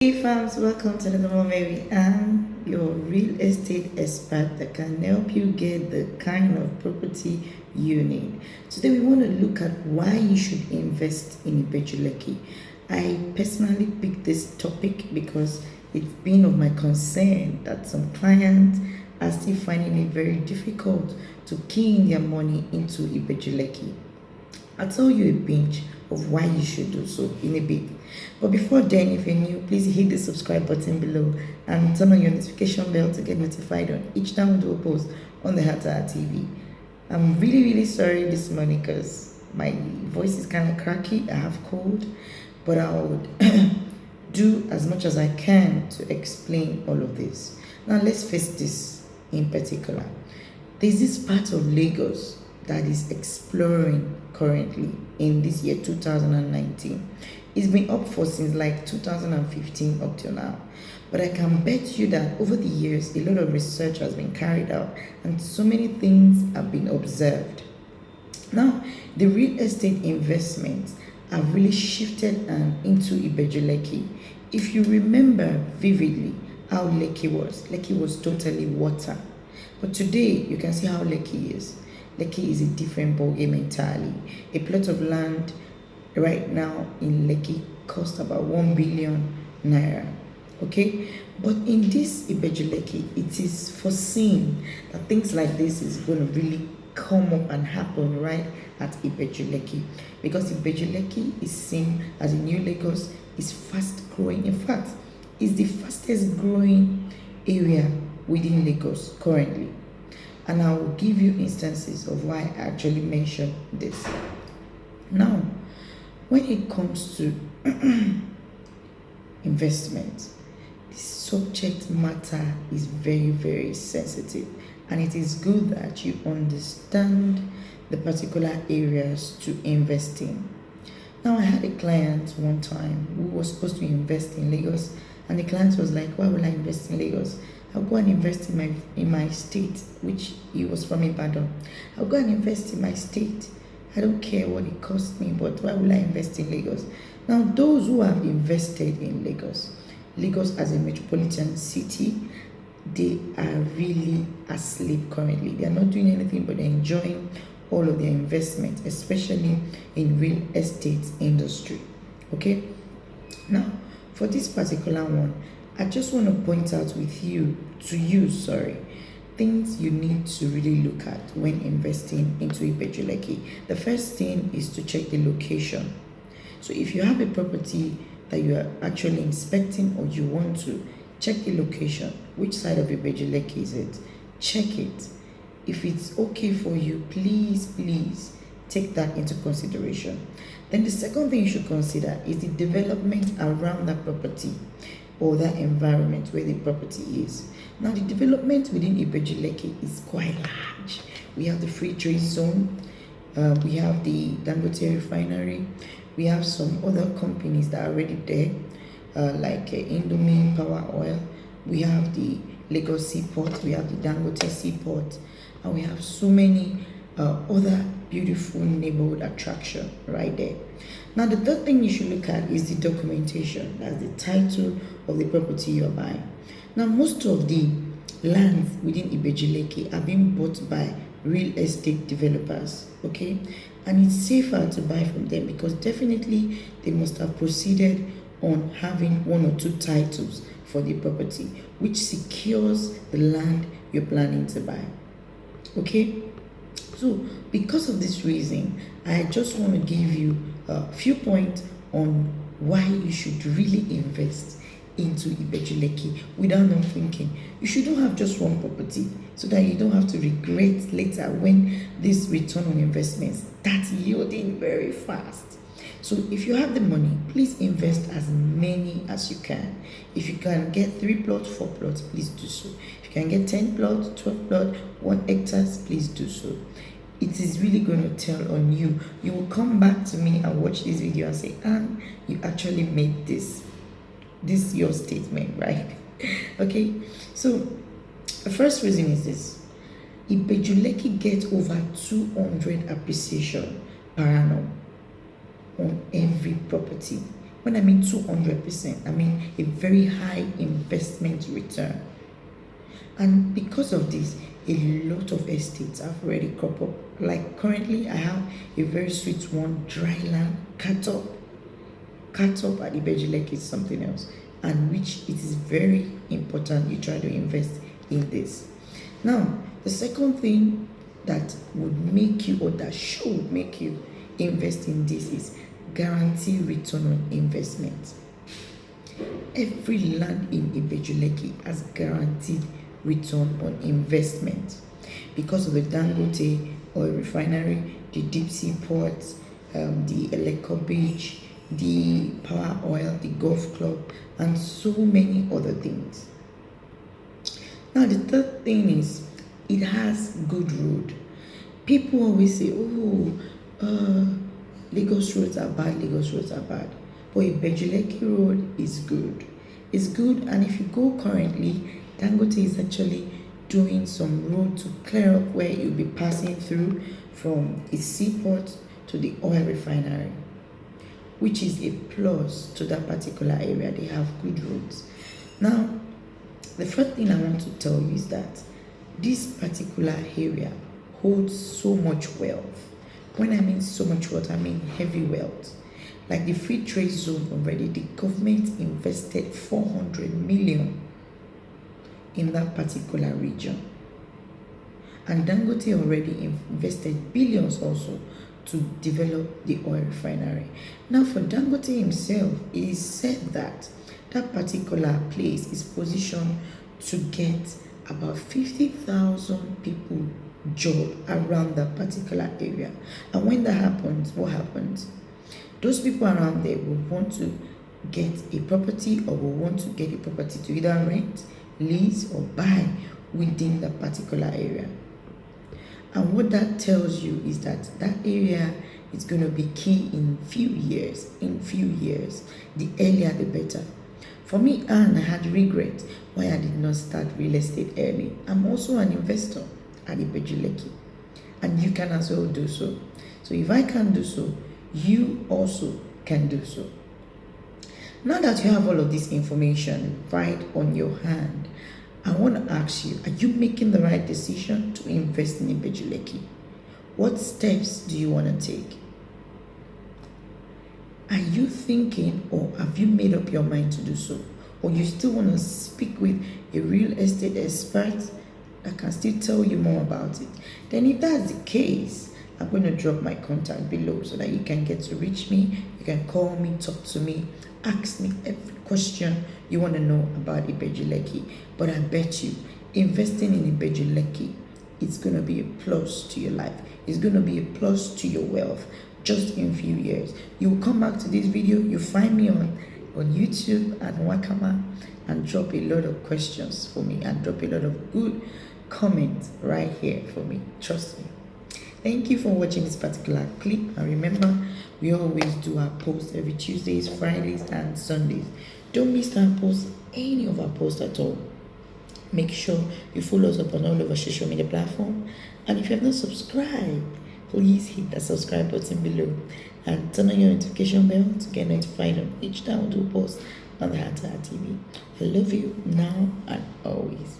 Hey fams, welcome to the home. I'm your real estate expert that can help you get the kind of property you need. Today we want to look at why you should invest in Ibeju Lekki. I personally picked this topic because it's been of my concern that some clients are still finding it very difficult to key in their money into Ibeju Lekki. I'll tell you a pinch of why you should do so in a bit. But before then, if you're new, please hit the subscribe button below and turn on your notification bell to get notified on each time we do a post on the Hatta TV. I'm really sorry this morning because my voice is kind of cracky. I have cold, but I would do as much as I can to explain all of this. Now let's face this in particular. There's this part of Lagos that is exploring currently in this year 2019. It's been up for since like 2015 up till now. But I can bet you that over the years, a lot of research has been carried out and so many things have been observed. Now, the real estate investments have really shifted into Ibeju Lekki. If you remember vividly how Lekki was totally water. But today, you can see how Lekki is. Lekki is a different ballgame entirely. A plot of land right now in Lekki costs about 1 billion naira. Okay, but in this Ibeju Lekki, it is foreseen that things like this is going to really come up and happen right at Ibeju Lekki, because Ibeju Lekki is seen as a new Lagos, is fast growing. In fact, it's the fastest growing area within Lagos currently. And I will give you instances of why I actually mentioned this. Now, when it comes to investment, the subject matter is very sensitive, and it is good that you understand the particular areas to invest in. Now, I had a client one time who was supposed to invest in Lagos, and the client was like, why will I invest in Lagos? I'll go and invest in my state, which he was from Ibadan. I'll go and invest in my state. I don't care what it costs me, but why will I invest in Lagos? Now, those who have invested in Lagos as a metropolitan city, they are really asleep currently. They are not doing anything but enjoying all of their investment, especially in real estate industry. Okay? Now, for this particular one, I just want to point out things you need to really look at when investing into Ibeju Lekki. The first thing is to check the location. So if you have a property that you are actually inspecting or you want to, check the location. Which side of Ibeju Lekki is it? Check it. If it's okay for you, please take that into consideration. Then the second thing you should consider is the development around that property or that environment where the property is. Now, the development within Ibeju Lekki is quite large. We have the free trade zone, we have the Dangote refinery, we have some other companies that are already there, like Indomie Power Oil, we have the Lagos Seaport, we have the Dangote Seaport, and we have so many other beautiful neighborhood attraction right there. Now, the third thing you should look at is the documentation. That's the title of the property you're buying. Now, most of the lands within Ibeju Lekki are being bought by real estate developers, okay? And it's safer to buy from them because definitely they must have proceeded on having one or two titles for the property, which secures the land you're planning to buy, okay? So, because of this reason, I just want to give you a few points on why you should really invest into Ibeju Lekki without not thinking. You shouldn't have just one property so that you don't have to regret later when this return on investment starts yielding very fast. So if you have the money, please invest as many as you can. If you can get 3 plots, 4 plots, please do so. If you can get 10 plots, 12 plots, 1 hectares, please do so. It is really going to tell on you. You will come back to me and watch this video and say, Anne, you actually made this your statement, right? Okay, so the first reason is this. Ibeju Lekki gets over 200 appreciation per annum on every property When I mean 200%, I mean a very high investment return. And because of this, a lot of estates have already cropped up. Like currently, I have a very sweet one, dry land, Katop at Ibeju Lekki is something else, and which it is very important you try to invest in this. Now, the second thing that would make you, or that should make you invest in this, is guarantee return on investment. Every land in Ibeju Lekki has guaranteed return on investment because of the Dangote oil refinery, the deep sea ports, the Eleko beach, the power oil, the golf club, and so many other things. Now, the third thing is it has good road. People always say, Lagos roads are bad, Lagos roads are bad. But Ibeju Lekki road is good. It's good, and if you go currently, Dangote is actually doing some road to clear up where you'll be passing through from a seaport to the oil refinery, which is a plus to that particular area. They have good roads. Now, the first thing I want to tell you is that this particular area holds so much wealth. When I mean so much wealth, I mean heavy wealth. Like the free trade zone already, the government invested 400 million in that particular region. And Dangote already invested billions also to develop the oil refinery. Now, for Dangote himself, it is said that that particular place is positioned to get about 50,000 people job around that particular area. And when that happens, what happens? Those people around there will want to get a property, or will want to get a property to either rent, lease, or buy within that particular area. And what that tells you is that that area is going to be key in few years. The earlier the better. For me, and I had regret why I did not start real estate early. I'm also an investor at Ibeju Lekki, and you can as well do so. So if I can do so, you also can do so. Now that you have all of this information right on your hand, I want to ask you, are you making the right decision to invest in Ibeju Lekki? What steps do you want to take? Are you thinking, or have you made up your mind to do so? Or you still want to speak with a real estate expert that can still tell you more about it? Then if that's the case, I'm going to drop my contact below so that you can get to reach me. You can call me, talk to me, ask me every question you want to know about Ibeju Lekki. But I bet you, investing in Ibeju Lekki, it's going to be a plus to your life. It's going to be a plus to your wealth just in a few years. You will come back to this video, you find me on YouTube and Wakama, and drop a lot of questions for me, and drop a lot of good comments right here for me. Trust me. Thank you for watching this particular clip, and remember, we always do our posts every Tuesdays, Fridays, and Sundays. Don't miss our posts, any of our posts at all. Make sure you follow us up on all of our social media platforms, and if you have not subscribed, please hit the subscribe button below and turn on your notification bell to get notified on each time we do post on the Hatha TV. I love you now and always.